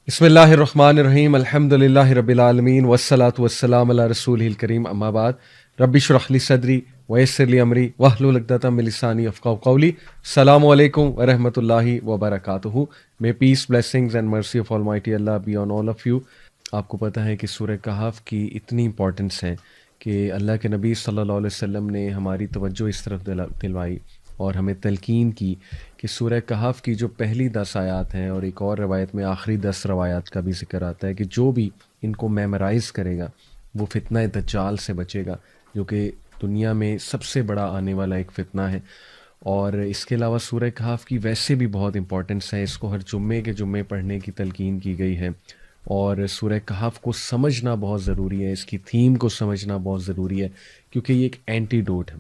بسم اللہ الرحمن الرحیم الحمدللہ رب العالمین والصلاة والسلام علی رسولہ الکریم اما بعد رب اشرح لی صدری ویسر لی امری واحلل عقدۃ من لسانی یفقہوا قولی. السلام علیکم ورحمۃ اللہ وبرکاتہ. May peace, blessings and mercy of Almighty Allah be on all of you. آپ کو پتہ ہے کہ سورہ کہف کی اتنی امپورٹنس ہے کہ اللہ کے نبی صلی اللہ علیہ وسلم نے ہماری توجہ اس طرف دلوائی اور ہمیں تلقین کی کہ سورہ کہف کی جو پہلی 10 آیات ہیں اور ایک اور روایت میں آخری 10 روایات کا بھی ذکر آتا ہے کہ جو بھی ان کو میمورائز کرے گا وہ فتنہ دجال سے بچے گا، جو کہ دنیا میں سب سے بڑا آنے والا ایک فتنہ ہے. اور اس کے علاوہ سورہ کہف کی ویسے بھی بہت امپورٹنس ہے، اس کو ہر جمعے کے جمعے پڑھنے کی تلقین کی گئی ہے. اور سورہ کہف کو سمجھنا بہت ضروری ہے، اس کی تھیم کو سمجھنا بہت ضروری ہے، کیونکہ یہ ایک اینٹی ڈوٹ ہے.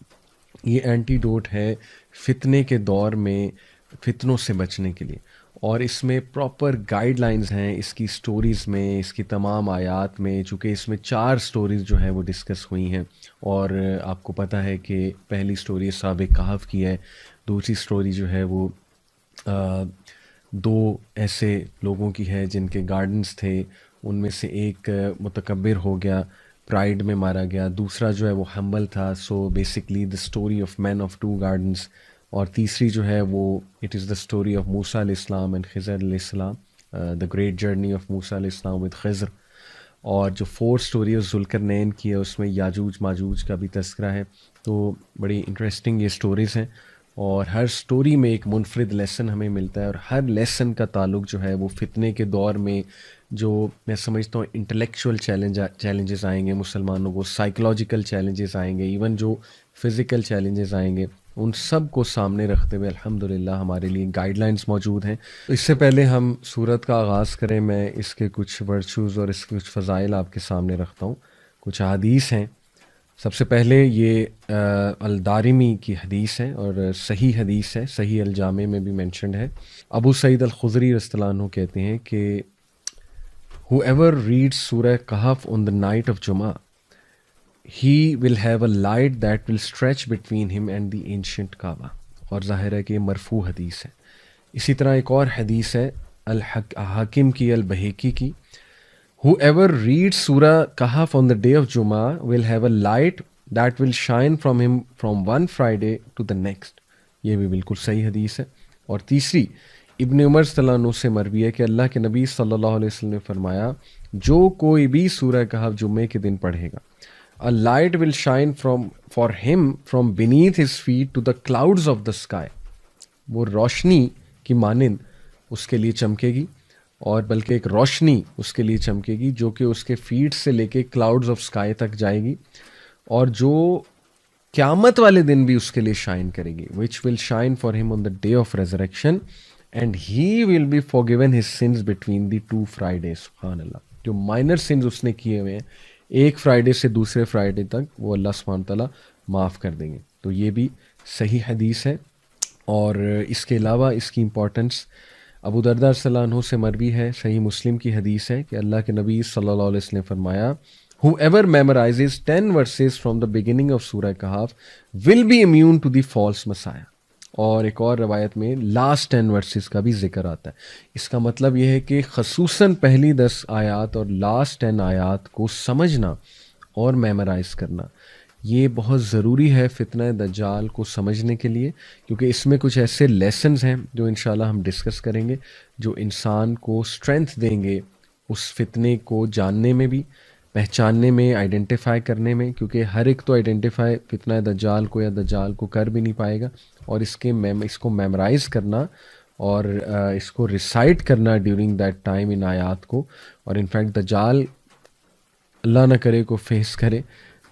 یہ اینٹی ڈوٹ ہے فتنے کے دور میں فتنوں سے بچنے کے لیے، اور اس میں پراپر گائیڈ لائنز ہیں اس کی سٹوریز میں، اس کی تمام آیات میں. چونکہ اس میں 4 سٹوریز جو ہیں وہ ڈسکس ہوئی ہیں، اور آپ کو پتہ ہے کہ پہلی سٹوری اصحاب کہف کی ہے، دوسری سٹوری جو ہے وہ 2 ایسے لوگوں کی ہے جن کے گارڈنز تھے، ان میں سے ایک متکبر ہو گیا، پرائڈ میں مارا گیا، دوسرا جو ہے وہ ہمبل تھا. So basically the story of man of 2 gardens. اور تیسری جو ہے وہ it is the story of موسیٰ علیہ السلام اینڈ خضر علیہ السلام، دا گریٹ جرنی آف موسیٰ علیہ السلام ود خضر. اور جو 4 سٹوری آف ذوالقرنین کی ہے اس میں یاجوج ماجوج کا بھی تذکرہ ہے. تو بڑی انٹرسٹنگ یہ سٹوریز ہیں، اور ہر سٹوری میں ایک منفرد لیسن ہمیں ملتا ہے، اور ہر لیسن کا تعلق جو ہے وہ فتنے کے دور میں جو میں سمجھتا ہوں انٹلیکچوئل چیلنجز آئیں گے مسلمانوں کو، سائیکلوجیکل چیلنجز آئیں گے، ایون جو فزیکل چیلنجز آئیں گے، ان سب کو سامنے رکھتے ہوئے الحمدللہ ہمارے لیے گائیڈ لائنز موجود ہیں. تو اس سے پہلے ہم سورت کا آغاز کریں، میں اس کے کچھ ورچوز اور اس کے کچھ فضائل آپ کے سامنے رکھتا ہوں. کچھ احادیث ہیں. سب سے پہلے یہ الدارمی کی حدیث ہے اور صحیح حدیث ہے، صحیح الجامع میں بھی مینشنڈ ہے. ابو سعید الخدری رضی اللہ عنہ کہتے ہیں کہ whoever reads سورہ کہف on the night of Jummah, he will have a light that will stretch between him and the ancient Kaaba. اور ظاہر ہے کہ یہ مرفوع حدیث ہے. اسی طرح ایک اور حدیث ہے حاکم کی البہیقی کی، whoever reads سورہ کہف on the day of Jummah will have a light that will shine from him from one Friday to the next. یہ بھی بالکل صحیح حدیث ہے. اور تیسری ابن عمر صلی اللہ عنہ سے مروی ہے کہ اللہ کے نبی صلی اللہ علیہ وسلم نے فرمایا، جو کوئی بھی سورہ کہف جمعے کے دن پڑھے گا، a light will shine for him from beneath his feet to the clouds of the sky. وہ روشنی کی مانند اس کے لیے چمکے گی، اور بلکہ ایک روشنی اس کے لیے چمکے گی جو کہ اس کے فیٹ سے لے کے کلاؤڈز آف اسکائی تک جائے گی، اور جو قیامت والے دن بھی اس کے لیے شائن کرے گی. which will shine for him on the day of resurrection and he will be forgiven his sins between the 2 Fridays. سبحان اللہ. جو مائنر سنز اس نے کیے ہوئے ہیں ایک فرائیڈے سے دوسرے فرائیڈے تک، وہ اللہ سبحانہ تعالیٰ معاف کر دیں گے. تو یہ بھی صحیح حدیث ہے. اور اس کے علاوہ اس کی امپورٹنس ابو درداء صلی اللہ عنہ سے مروی ہے، صحیح مسلم کی حدیث ہے کہ اللہ کے نبی صلی اللہ علیہ وسلم نے فرمایا، whoever memorizes 10 verses from the beginning of سورہ کہف will be immune to the false messiah. اور ایک اور روایت میں لاسٹ 10 ورسز کا بھی ذکر آتا ہے. اس کا مطلب یہ ہے کہ خصوصاً پہلی 10 آیات اور لاسٹ 10 آیات کو سمجھنا اور میمورائز کرنا یہ بہت ضروری ہے فتنہ دجال کو سمجھنے کے لیے، کیونکہ اس میں کچھ ایسے لیسنز ہیں جو انشاءاللہ ہم ڈسکس کریں گے، جو انسان کو اسٹرینتھ دیں گے اس فتنے کو جاننے میں بھی، پہچاننے میں، آئیڈینٹیفائی کرنے میں. کیونکہ ہر ایک تو آئیڈینٹیفائی فتنہ دجال کو یا دجال کو کر بھی نہیں پائے گا، اور اس کو میمورائز کرنا اور اس کو ریسائٹ کرنا ڈیورنگ دیٹ ٹائم ان آیات کو. اور انفیکٹ دجال اللہ نہ کرے کو فیس کرے،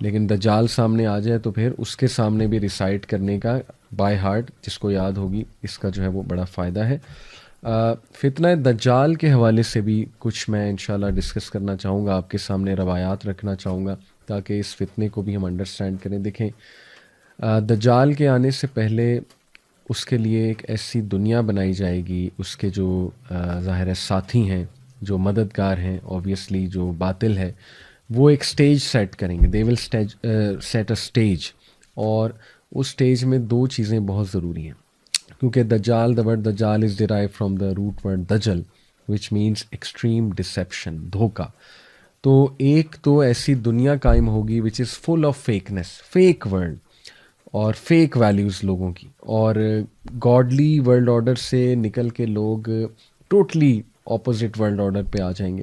لیکن دجال سامنے آ جائے تو پھر اس کے سامنے بھی ریسائٹ کرنے کا بائی ہارٹ جس کو یاد ہوگی، اس کا جو ہے وہ بڑا فائدہ ہے. فتنہ دجال کے حوالے سے بھی کچھ میں انشاءاللہ ڈسکس کرنا چاہوں گا، آپ کے سامنے روایات رکھنا چاہوں گا تاکہ اس فتنے کو بھی ہم انڈرسٹینڈ کریں. دیکھیں، دجال کے آنے سے پہلے اس کے لیے ایک ایسی دنیا بنائی جائے گی، اس کے جو ظاہر ہے ساتھی ہیں، جو مددگار ہیں، اوبیسلی جو باطل ہے، وہ ایک سٹیج سیٹ کریں گے. دے ول سیٹ اے سٹیج، اور اس سٹیج میں 2 چیزیں بہت ضروری ہیں، کیونکہ دجال، دا ورڈ دجال is derive from the root word دجل، which means extreme deception, دھوکا. تو ایک تو ایسی دنیا قائم ہوگی which is full of fakeness, fake world اور فیک ویلیوز لوگوں کی, اور گاڈلی ورلڈ آرڈر سے نکل کے لوگ ٹوٹلی اپوزٹ ورلڈ آرڈر پہ آ جائیں گے,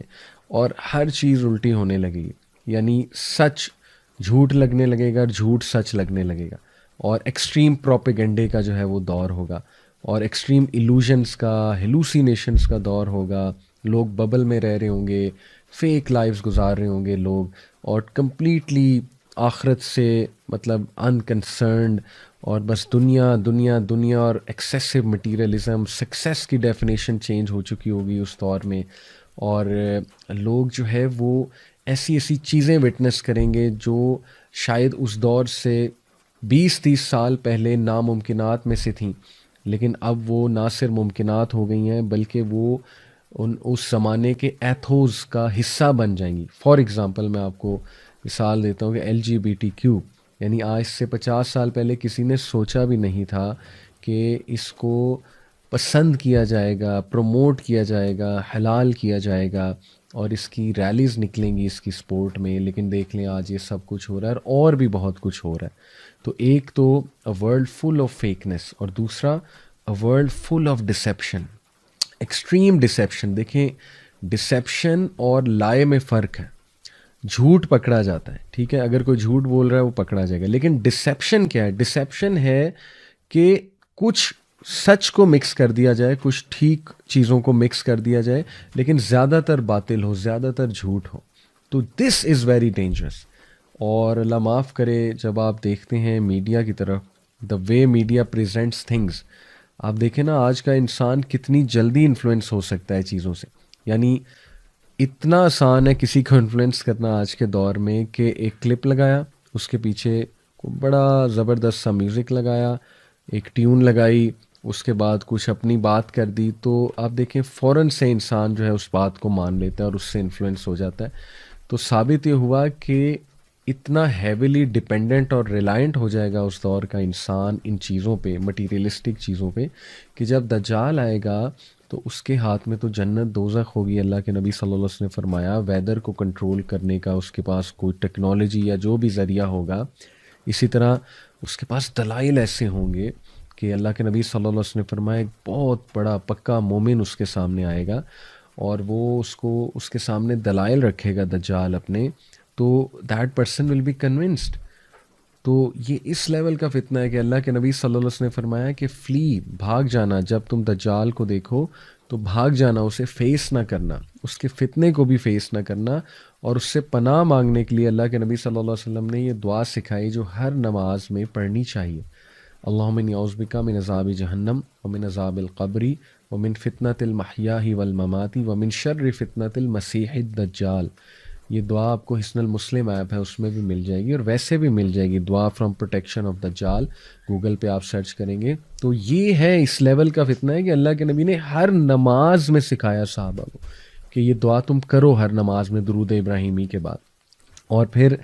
اور ہر چیز الٹی ہونے لگے گی. یعنی سچ جھوٹ لگنے لگے گا, جھوٹ سچ لگنے لگے گا, اور ایکسٹریم پروپیگنڈے کا جو ہے وہ دور ہوگا, اور ایکسٹریم ایلوژنس کا, ہیلوسینیشنس کا دور ہوگا. لوگ ببل میں رہ رہے ہوں گے, فیک لائفز گزار رہے ہوں گے لوگ, اور کمپلیٹلی آخرت سے مطلب انکنسرنڈ, اور بس دنیا دنیا دنیا, اور ایکسیسو مٹیریلزم, سکسیس کی ڈیفینیشن چینج ہو چکی ہوگی اس دور میں. اور لوگ جو ہے وہ ایسی ایسی چیزیں وٹنس کریں گے جو شاید اس دور سے 20-30 سال پہلے ناممکنات میں سے تھیں, لیکن اب وہ نہ صرف ممکنات ہو گئی ہیں بلکہ وہ اس زمانے کے ایتھوز کا حصہ بن جائیں گی. فار ایگزامپل میں آپ کو مثال دیتا ہوں کہ LGBTQ, یعنی آج سے 50 سال پہلے کسی نے سوچا بھی نہیں تھا کہ اس کو پسند کیا جائے گا, پروموٹ کیا جائے گا, حلال کیا جائے گا, اور اس کی ریلیز نکلیں گی اس کی سپورٹ میں. لیکن دیکھ لیں آج یہ سب کچھ ہو رہا ہے, اور بھی بہت کچھ ہو رہا ہے. تو ایک تو اے ورلڈ فل آف فیکنس, اور دوسرا a world full of deception, extreme deception. دیکھیں ڈسیپشن اور لائے میں فرق ہے. جھوٹ پکڑا جاتا ہے, ٹھیک ہے, اگر کوئی جھوٹ بول رہا ہے وہ پکڑا جائے گا. لیکن ڈسیپشن کیا ہے؟ ڈسیپشن ہے کہ کچھ سچ کو مکس کر دیا جائے, کچھ ٹھیک چیزوں کو مکس کر دیا جائے, لیکن زیادہ تر باطل ہو, زیادہ تر جھوٹ ہو. تو دس از ویری ڈینجرس. اور اللہ معاف کرے, جب آپ دیکھتے ہیں میڈیا کی طرف, دا وے میڈیا پریزنٹس تھنگس, آپ دیکھیں نا آج کا انسان کتنی جلدی انفلوئنس ہو سکتا ہے چیزوں سے. یعنی اتنا آسان ہے کسی کو انفلوئنس کرنا آج کے دور میں کہ ایک کلپ لگایا, اس کے پیچھے بڑا زبردست سا میوزک لگایا, ایک ٹیون لگائی, اس کے بعد کچھ اپنی بات کر دی, تو آپ دیکھیں فوراً سے انسان جو ہے اس بات کو مان لیتا ہے اور اس سے انفلوئنس ہو جاتا ہے. تو ثابت یہ ہوا کہ اتنا ہیویلی ڈپینڈنٹ اور ریلائنٹ ہو جائے گا اس دور کا انسان ان چیزوں پہ, مٹیریلسٹک چیزوں پہ, کہ جب دجال آئے گا تو اس کے ہاتھ میں تو جنت دوزخ ہوگی. اللہ کے نبی صلی اللہ علیہ وسلم نے فرمایا ویدر کو کنٹرول کرنے کا اس کے پاس کوئی ٹیکنالوجی یا جو بھی ذریعہ ہوگا, اسی طرح اس کے پاس دلائل ایسے ہوں گے کہ اللہ کے نبی صلی اللہ علیہ وسلم نے فرمایا ایک بہت بڑا پکا مومن اس کے سامنے آئے گا, اور وہ اس کے سامنے دلائل رکھے گا دجال اپنے, تو that person will be convinced. تو یہ اس لیول کا فتنہ ہے کہ اللہ کے نبی صلی اللہ علیہ وسلم نے فرمایا کہ فلی, بھاگ جانا, جب تم دجال کو دیکھو تو بھاگ جانا, اسے فیس نہ کرنا, اس کے فتنے کو بھی فیس نہ کرنا. اور اس سے پناہ مانگنے کے لیے اللہ کے نبی صلی اللہ علیہ وسلم نے یہ دعا سکھائی جو ہر نماز میں پڑھنی چاہیے. اللہم انی اعوذ بک من عذاب جہنم ومن عذاب القبر ومن فتنۃ المحیاء والممات ومن شر فتنۃ المسیح الدجال. یہ دعا آپ کو حسن المسلم ایپ ہے اس میں بھی مل جائے گی, اور ویسے بھی مل جائے گی, دعا فرام پروٹیکشن آف دجال, گوگل پہ آپ سرچ کریں گے. تو یہ ہے اس لیول کا فتنہ ہے کہ اللہ کے نبی نے ہر نماز میں سکھایا صحابہ کو کہ یہ دعا تم کرو ہر نماز میں درود ابراہیمی کے بعد. اور پھر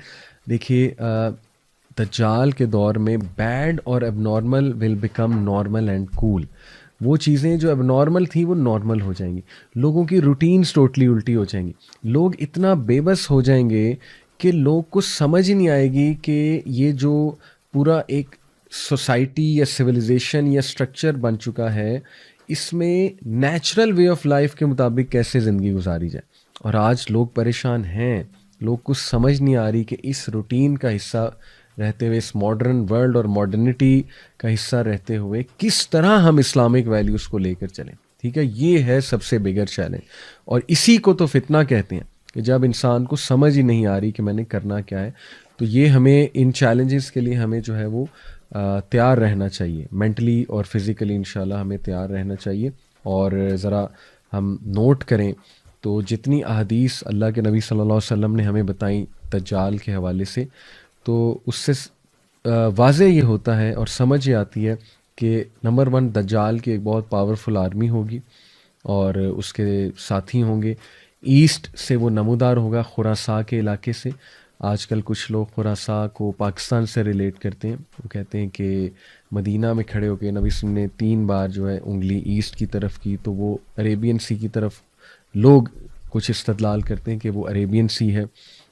دیکھیے دجال کے دور میں بیڈ اور اب normal will become normal and cool. وہ چیزیں جو اب نارمل تھیں وہ نارمل ہو جائیں گی, لوگوں کی روٹینز ٹوٹلی الٹی ہو جائیں گی, لوگ اتنا بے بس ہو جائیں گے کہ لوگ کو سمجھ ہی نہیں آئے گی کہ یہ جو پورا ایک سوسائٹی یا سویلائزیشن یا اسٹرکچر بن چکا ہے اس میں نیچرل وے آف لائف کے مطابق کیسے زندگی گزاری جائے. اور آج لوگ پریشان ہیں, لوگ کو سمجھ نہیں آ رہی کہ اس روٹین کا حصہ رہتے ہوئے, اس ماڈرن ورلڈ اور ماڈرنٹی کا حصہ رہتے ہوئے کس طرح ہم اسلامک ویلیوز کو لے کر چلیں. ٹھیک ہے, یہ ہے سب سے بگر چیلنج, اور اسی کو تو فتنہ کہتے ہیں کہ جب انسان کو سمجھ ہی نہیں آ رہی کہ میں نے کرنا کیا ہے. تو یہ ہمیں ان چیلنجز کے لیے ہمیں جو ہے وہ تیار رہنا چاہیے, مینٹلی اور فزیکلی انشاءاللہ ہمیں تیار رہنا چاہیے. اور ذرا ہم نوٹ کریں تو جتنی احادیث اللہ کے نبی صلی اللہ علیہ وسلم نے ہمیں بتائیں دجال کے حوالے سے, تو اس سے واضح یہ ہوتا ہے اور سمجھ یہ آتی ہے کہ نمبر 1 دجال کی ایک بہت پاورفل آرمی ہوگی اور اس کے ساتھی ہوں گے. ایسٹ سے وہ نمودار ہوگا, خراساں کے علاقے سے. آج کل کچھ لوگ خراساں کو پاکستان سے ریلیٹ کرتے ہیں, وہ کہتے ہیں کہ مدینہ میں کھڑے ہو کے نبی صلی اللہ علیہ وسلم نے 3 بار جو ہے انگلی ایسٹ کی طرف کی تو وہ عریبین سی کی طرف لوگ کچھ استدلال کرتے ہیں کہ وہ عریبین سی ہے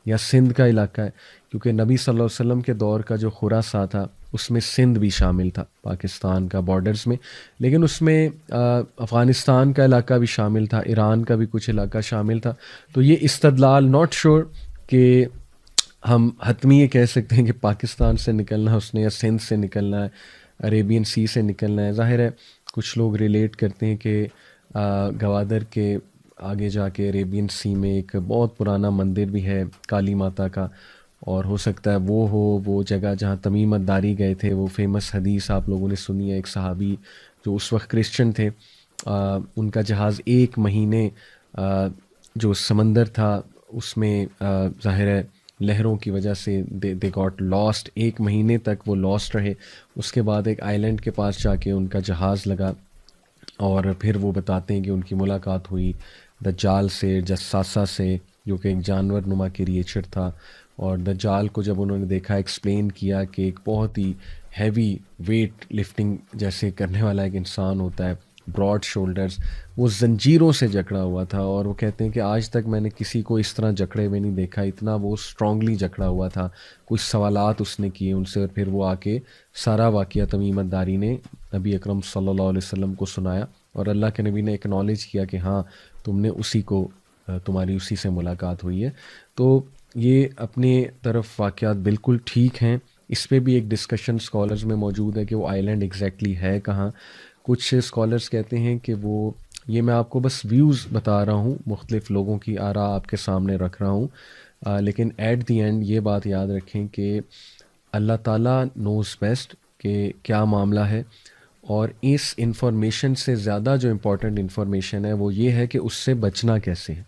یا سندھ کا علاقہ ہے، کیونکہ نبی صلی اللہ علیہ وسلم کے دور کا جو خراساں تھا اس میں سندھ بھی شامل تھا پاکستان کا بارڈرز میں، لیکن اس میں افغانستان کا علاقہ بھی شامل تھا، ایران کا بھی کچھ علاقہ شامل تھا. تو یہ استدلال ناٹ شور کہ ہم حتمی یہ کہہ سکتے ہیں کہ پاکستان سے نکلنا ہے اس نے یا سندھ سے نکلنا ہے، عریبین سی سے نکلنا ہے. ظاہر ہے کچھ لوگ ریلیٹ کرتے ہیں کہ گوادر کے آگے جا کے عریبین سی میں ایک بہت پرانا مندر بھی ہے کالی ماتا کا، اور ہو سکتا ہے وہ ہو وہ جگہ جہاں تمیم الداری گئے تھے. وہ فیمس حدیث آپ لوگوں نے سنی ہے، ایک صحابی جو اس وقت کرسچن تھے، ان کا جہاز ایک مہینے جو سمندر تھا اس میں ظاہر ہے لہروں کی وجہ سے دے گاٹ لاسٹ، ایک مہینے تک وہ لاسٹ رہے. اس کے بعد ایک آئی لینڈ کے پاس جا کے ان کا جہاز لگا، اور پھر وہ بتاتے ہیں کہ ان کی ملاقات ہوئی دجال سے، جساسہ سے، جو کہ ایک جانور نما کریچر تھا. اور دجال کو جب انہوں نے دیکھا، ایکسپلین کیا کہ ایک بہت ہی ہیوی ویٹ لفٹنگ جیسے کرنے والا ایک انسان ہوتا ہے، براڈ شولڈرز، وہ زنجیروں سے جکڑا ہوا تھا. اور وہ کہتے ہیں کہ آج تک میں نے کسی کو اس طرح جکڑے ہوئے نہیں دیکھا، اتنا وہ اسٹرانگلی جکڑا ہوا تھا. کچھ سوالات اس نے کیے ان سے، اور پھر وہ آ کے سارا واقعہ تمیم الداری نے نبی اکرم صلی اللہ علیہ وسلم کو سنایا، اور اللہ کے نبی نے اکنالج کیا کہ ہاں تم نے اسی کو، تمہاری اسی سے ملاقات ہوئی ہے. تو یہ اپنے طرف واقعات بالکل ٹھیک ہیں. اس پہ بھی ایک ڈسکشن اسکالرز میں موجود ہے کہ وہ آئی لینڈ ایگزیکٹلی ہے کہاں. کچھ اسکالرز کہتے ہیں کہ وہ، یہ میں آپ کو بس ویوز بتا رہا ہوں، مختلف لوگوں کی آراء آپ کے سامنے رکھ رہا ہوں، لیکن ایٹ دی اینڈ یہ بات یاد رکھیں کہ اللہ تعالیٰ نوز بیسٹ کہ کیا معاملہ ہے. اور اس انفارمیشن سے زیادہ جو امپورٹنٹ انفارمیشن ہے وہ یہ ہے کہ اس سے بچنا کیسے ہے.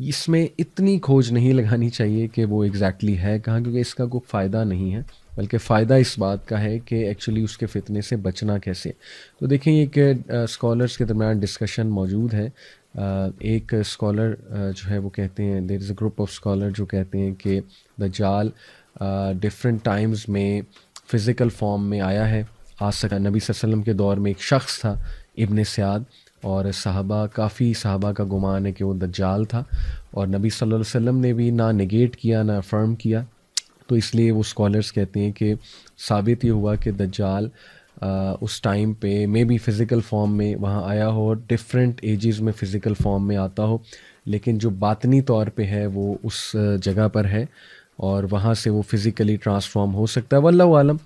اس میں اتنی کھوج نہیں لگانی چاہیے کہ وہ ایگزیکٹلی ہے کہاں، کیونکہ اس کا کوئی فائدہ نہیں ہے، بلکہ فائدہ اس بات کا ہے کہ ایکچولی اس کے فتنے سے بچنا کیسے. تو دیکھیں ایک اسکالرس کے درمیان ڈسکشن موجود ہے. ایک اسکالر جو ہے وہ کہتے ہیں، دیر از اے گروپ آف اسکالر جو کہتے ہیں کہ دجال ڈفرینٹ ٹائمز میں فزیکل فارم میں آیا ہے، آ سکا. نبی صلی اللہ علیہ وسلم کے دور میں ایک شخص تھا ابن سیاد، اور کافی صحابہ کا گمان ہے کہ وہ دجال تھا، اور نبی صلی اللہ علیہ وسلم نے بھی نہ نگیٹ کیا نہ افرم کیا. تو اس لیے وہ اسکالرس کہتے ہیں کہ ثابت یہ ہوا کہ دجال اس ٹائم پہ مے بی فزیکل فارم میں وہاں آیا ہو، اور ڈفرینٹ ایجز میں فزیکل فارم میں آتا ہو، لیکن جو باطنی طور پہ ہے وہ اس جگہ پر ہے، اور وہاں سے وہ فزیکلی ٹرانسفارم ہو سکتا ہے. واللہ عالم.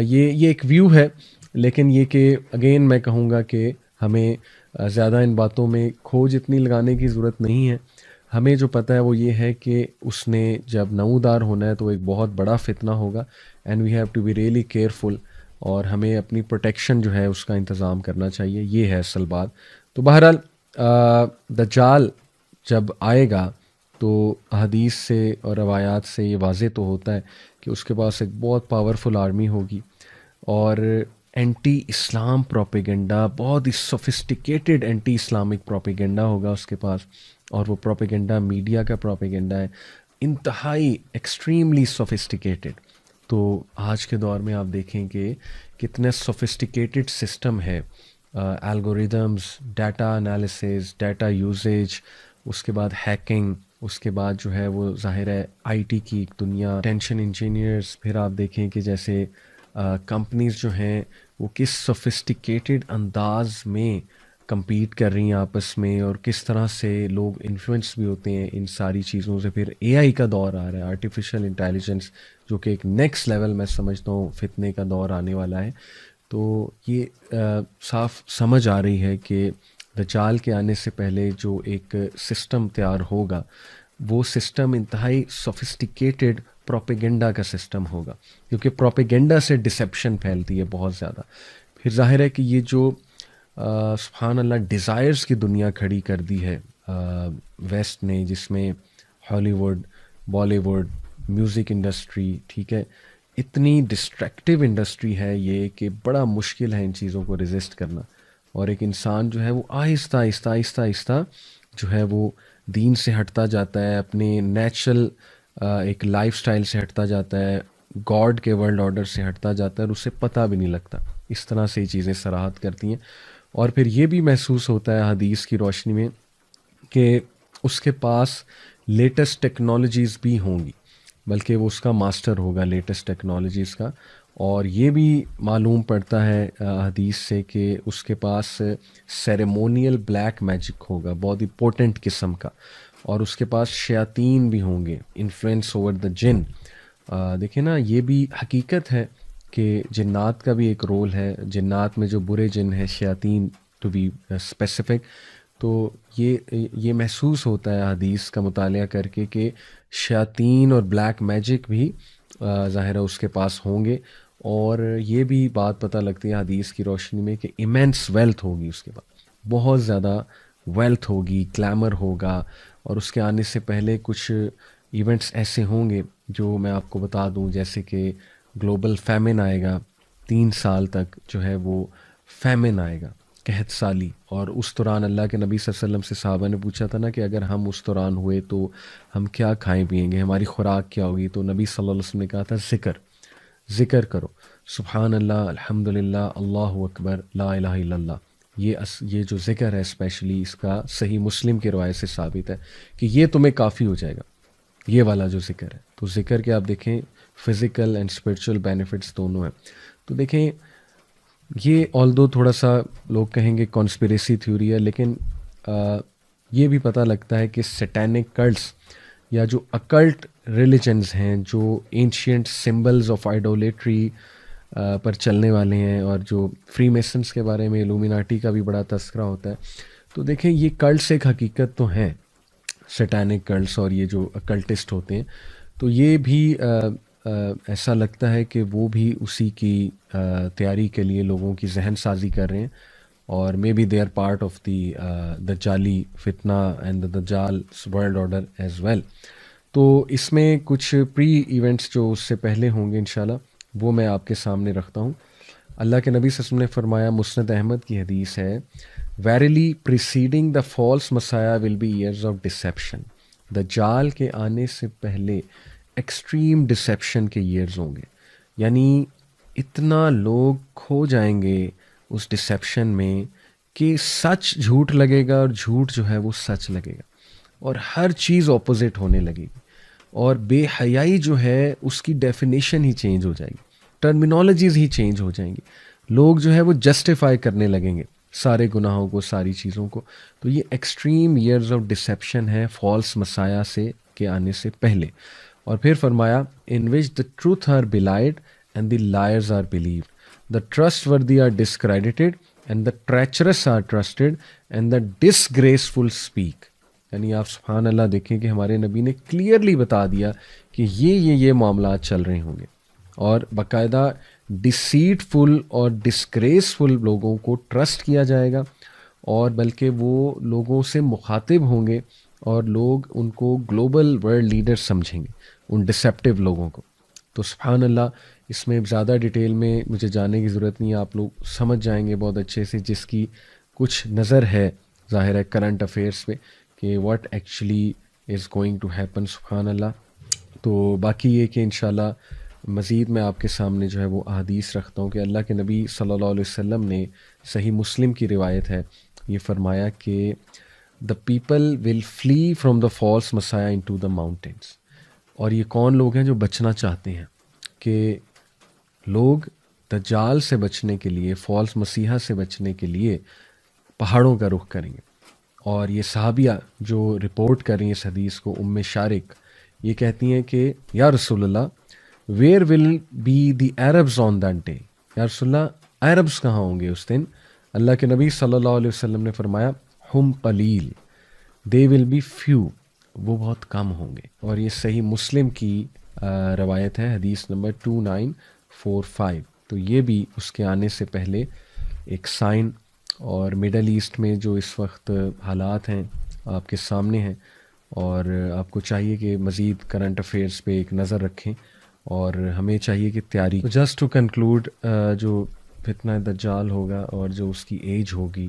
یہ ایک ویو ہے، لیکن یہ کہ اگین میں کہوں گا کہ ہمیں زیادہ ان باتوں میں کھوج اتنی لگانے کی ضرورت نہیں ہے. ہمیں جو پتہ ہے وہ یہ ہے کہ اس نے جب نمودار ہونا ہے تو ایک بہت بڑا فتنہ ہوگا، and we have to be really careful, اور ہمیں اپنی پروٹیکشن جو ہے اس کا انتظام کرنا چاہیے. یہ ہے اصل بات. تو بہرحال دجال جب آئے گا تو حدیث سے اور روایات سے یہ واضح تو ہوتا ہے کہ اس کے پاس ایک بہت پاورفل آرمی ہوگی، اور اینٹی اسلام پروپیگنڈا، بہت ہی سوفسٹیکیٹڈ اینٹی اسلامک پروپیگنڈا ہوگا اس کے پاس. اور وہ پروپیگنڈا میڈیا کا پروپیگنڈا ہے، انتہائی ایکسٹریملی سوفسٹیکیٹڈ. تو آج کے دور میں آپ دیکھیں کہ کتنے سوفسٹیکیٹڈ سسٹم ہے، algorithms, data analysis, data usage, اس کے بعد ہیکنگ، اس کے بعد جو ہے وہ ظاہر ہے آئی ٹی کی ایک دنیا، ٹینشن انجینئرز. پھر آپ دیکھیں کہ جیسے کمپنیز جو ہیں وہ کس سوفسٹیکیٹڈ انداز میں کمپیٹ کر رہی ہیں آپس میں، اور کس طرح سے لوگ انفلوئنس بھی ہوتے ہیں ان ساری چیزوں سے. پھر اے آئی کا دور آ رہا ہے، آرٹیفیشل انٹیلیجنس، جو کہ ایک نیکسٹ لیول میں سمجھتا ہوں فتنے کا دور آنے والا ہے. تو یہ صاف سمجھ آ رہی ہے کہ دجال کے آنے سے پہلے جو ایک سسٹم تیار ہوگا وہ سسٹم انتہائی سوفسٹیکیٹڈ پروپیگنڈا کا سسٹم ہوگا، کیونکہ پروپیگنڈا سے ڈسیپشن پھیلتی ہے بہت زیادہ. پھر ظاہر ہے کہ یہ جو سبحان اللہ ڈیزائرز کی دنیا کھڑی کر دی ہے ویسٹ نے، جس میں Hollywood, Bollywood, music industry, ٹھیک ہے، اتنی ڈسٹریکٹیو انڈسٹری ہے یہ کہ بڑا مشکل ہے ان چیزوں کو ریزسٹ کرنا. اور ایک انسان جو ہے وہ آہستہ آہستہ آہستہ آہستہ جو ہے وہ دین سے ہٹتا جاتا ہے، اپنے نیچرل ایک لائف سٹائل سے ہٹتا جاتا ہے، گاڈ کے ورلڈ آرڈر سے ہٹتا جاتا ہے، اور اسے پتہ بھی نہیں لگتا. اس طرح سے یہ چیزیں صراحت کرتی ہیں. اور پھر یہ بھی محسوس ہوتا ہے حدیث کی روشنی میں کہ اس کے پاس لیٹسٹ ٹیکنالوجیز بھی ہوں گی، بلکہ وہ اس کا ماسٹر ہوگا لیٹسٹ ٹیکنالوجیز کا. اور یہ بھی معلوم پڑتا ہے حدیث سے کہ اس کے پاس سیریمونیل بلیک میجک ہوگا، بہت امپورٹنٹ قسم کا. اور اس کے پاس شیاطین بھی ہوں گے، انفلوئنس اوور دا جن. دیکھیں نا، یہ بھی حقیقت ہے کہ جنات کا بھی ایک رول ہے. جنات میں جو برے جن ہیں، شیاطین ٹو بی اسپیسیفک، تو یہ محسوس ہوتا ہے حدیث کا مطالعہ کر کے کہ شیاطین اور بلیک میجک بھی ظاہر ہے اس کے پاس ہوں گے. اور یہ بھی بات پتہ لگتی ہے حدیث کی روشنی میں کہ ایمینس ویلتھ ہوگی اس کے پاس، بہت زیادہ ویلتھ ہوگی، گلیمر ہوگا. اور اس کے آنے سے پہلے کچھ ایونٹس ایسے ہوں گے جو میں آپ کو بتا دوں، جیسے کہ گلوبل فیمن آئے گا، 3 سال تک جو ہے وہ فیمن آئے گا، قحط سالی. اور اس دوران اللہ کے نبی صلی اللہ علیہ وسلم سے صحابہ نے پوچھا تھا نا کہ اگر ہم اس دوران ہوئے تو ہم کیا کھائیں پیئیں گے، ہماری خوراک کیا ہوگی؟ تو نبی صلی اللہ علیہ وسلم نے کہا تھا ذکر کرو، سبحان اللہ، الحمد للہ، اللہ اکبر، لا الہ الا اللہ. یہ جو ذکر ہے اسپیشلی، اس کا صحیح مسلم کی روایت سے ثابت ہے کہ یہ تمہیں کافی ہو جائے گا، یہ والا جو ذکر ہے. تو ذکر کے آپ دیکھیں فزیکل اینڈ اسپرچول بینیفٹس دونوں ہیں. تو دیکھیں یہ آلدو تھوڑا سا لوگ کہیں گے کانسپریسی تھیوری ہے، لیکن یہ بھی پتہ لگتا ہے کہ سیٹینک کلٹس یا جو اکلٹ ریلیجنز ہیں، جو اینشینٹ سمبلز آف آئیڈولیٹری پر چلنے والے ہیں، اور جو فری میسنس کے بارے میں الومیناٹی کا بھی بڑا تذکرہ ہوتا ہے. تو دیکھیں یہ کلٹس ایک حقیقت تو ہیں، سیٹینک کلٹس اور یہ جو اکلٹسٹ ہوتے ہیں. تو یہ بھی ایسا لگتا ہے کہ وہ بھی اسی کی تیاری کے لیے لوگوں کی ذہن سازی کر رہے ہیں. اور may be they are part of the دجالی فتنہ اینڈ دا دجال ورلڈ آرڈر ایز ویل. تو اس میں کچھ پری ایونٹس جو اس سے پہلے ہوں گے انشاءاللہ وہ میں آپ کے سامنے رکھتا ہوں. اللہ کے نبی صلی اللہ علیہ وسلم نے فرمایا، مسند احمد کی حدیث ہے، verily preceding the false messiah will be years of deception. دجال کے آنے سے پہلے ایکسٹریم ڈسیپشن کے ایئرز ہوں گے، یعنی اتنا لوگ کھو جائیں گے اس ڈسیپشن میں کہ سچ جھوٹ لگے گا اور جھوٹ جو ہے وہ سچ لگے گا، اور ہر چیز اپوزٹ ہونے لگے گی. اور بے حیائی جو ہے اس کی ڈیفینیشن ہی چینج ہو جائے گی، ٹرمینالوجیز ہی چینج ہو جائیں گی. لوگ جو ہے وہ جسٹیفائی کرنے لگیں گے سارے گناہوں کو، ساری چیزوں کو. تو یہ ایکسٹریم ایئرز آف ڈسیپشن ہے فالس مسایا سے کے آنے سے پہلے. اور پھر فرمایا، in which the truth are belied and the liars are believed, the trustworthy are discredited and the treacherous are trusted and the disgraceful speak. یعنی آپ سبحان اللہ دیکھیں کہ ہمارے نبی نے کلیئرلی بتا دیا کہ یہ معاملات چل رہے ہوں گے، اور باقاعدہ ڈسیٹفل اور ڈسگریسفل لوگوں کو ٹرسٹ کیا جائے گا، اور بلکہ وہ لوگوں سے مخاطب ہوں گے اور لوگ ان کو گلوبل ورلڈ لیڈر سمجھیں گے، ان ڈسیپٹیو لوگوں کو. تو سبحان اللہ، اس میں زیادہ ڈیٹیل میں مجھے جانے کی ضرورت نہیں ہے، آپ لوگ سمجھ جائیں گے بہت اچھے سے، جس کی کچھ نظر ہے ظاہر ہے کرنٹ افیئرس پہ کہ what actually is going to happen. سبحان اللہ. تو باقی یہ کہ انشاءاللہ مزید میں آپ کے سامنے جو ہے وہ احادیث رکھتا ہوں کہ اللہ کے نبی صلی اللہ علیہ وسلم نے، صحیح مسلم کی روایت ہے، یہ فرمایا کہ the people will flee from the false messiah into the mountains. اور یہ کون لوگ ہیں جو بچنا چاہتے ہیں؟ کہ لوگ دجال سے بچنے کے لیے، فالس مسیحا سے بچنے کے لیے پہاڑوں کا رخ کریں گے. اور یہ صحابیہ جو رپورٹ کر رہی ہیں اس حدیث کو، ام شارق، یہ کہتی ہیں کہ یا رسول اللہ، where will be the Arabs on that day? یا رسول اللہ، عربز کہاں ہوں گے اس دن؟ اللہ کے نبی صلی اللہ علیہ وسلم نے فرمایا، ہم قلیل، دے ول بی فیو، وہ بہت کم ہوں گے. اور یہ صحیح مسلم کی روایت ہے، حدیث نمبر 2945. تو یہ بھی اس کے آنے سے پہلے ایک سائن. اور مڈل ایسٹ میں جو اس وقت حالات ہیں آپ کے سامنے ہیں، اور آپ کو چاہیے کہ مزید کرنٹ افیئرس پہ ایک نظر رکھیں، اور ہمیں چاہیے کہ تیاری. جسٹ ٹو کنکلوڈ، جو فتنہ دجال ہوگا اور جو اس کی ایج ہوگی،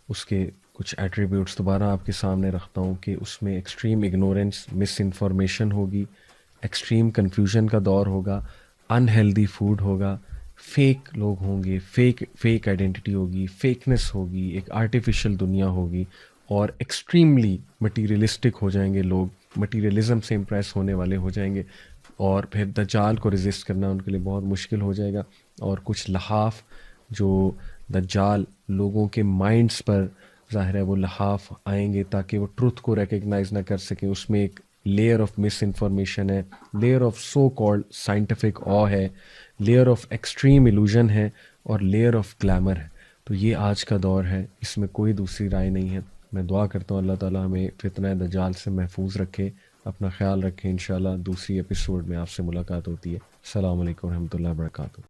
اس کے کچھ ایٹریبیوٹس دوبارہ آپ کے سامنے رکھتا ہوں کہ اس میں ایکسٹریم اگنورنس، مس انفارمیشن ہوگی، ایکسٹریم کنفیوژن کا دور ہوگا، ان ہیلدی فوڈ ہوگا، فیک لوگ ہوں گے، فیک آئیڈینٹی ہوگی، فیکنس ہوگی، ایک آرٹیفیشل دنیا ہوگی، اور ایکسٹریملی مٹیریلسٹک ہو جائیں گے لوگ، مٹیریلزم سے امپریس ہونے والے ہو جائیں گے، اور پھر دجال کو ریزسٹ کرنا ان کے لیے بہت مشکل ہو جائے گا. اور کچھ لحاف جو دجال لوگوں کے مائنڈز پر ظاہر ہے وہ لحاف آئیں گے تاکہ وہ ٹروتھ کو ریکگنائز نہ کر سکیں. اس میں ایک لیئر آف مس انفارمیشن ہے، layer of so called scientific آ ہے، لیئر آف ایکسٹریم ایلوژن ہے، اور لیئر آف گلیمر ہے. تو یہ آج کا دور ہے، اس میں کوئی دوسری رائے نہیں ہے. میں دعا کرتا ہوں اللہ تعالیٰ ہمیں فتنہ دجال سے محفوظ رکھے. اپنا خیال رکھیں. انشاءاللہ دوسری ایپیسوڈ میں آپ سے ملاقات ہوتی ہے. السلام علیکم ورحمۃ اللہ وبرکاتہ.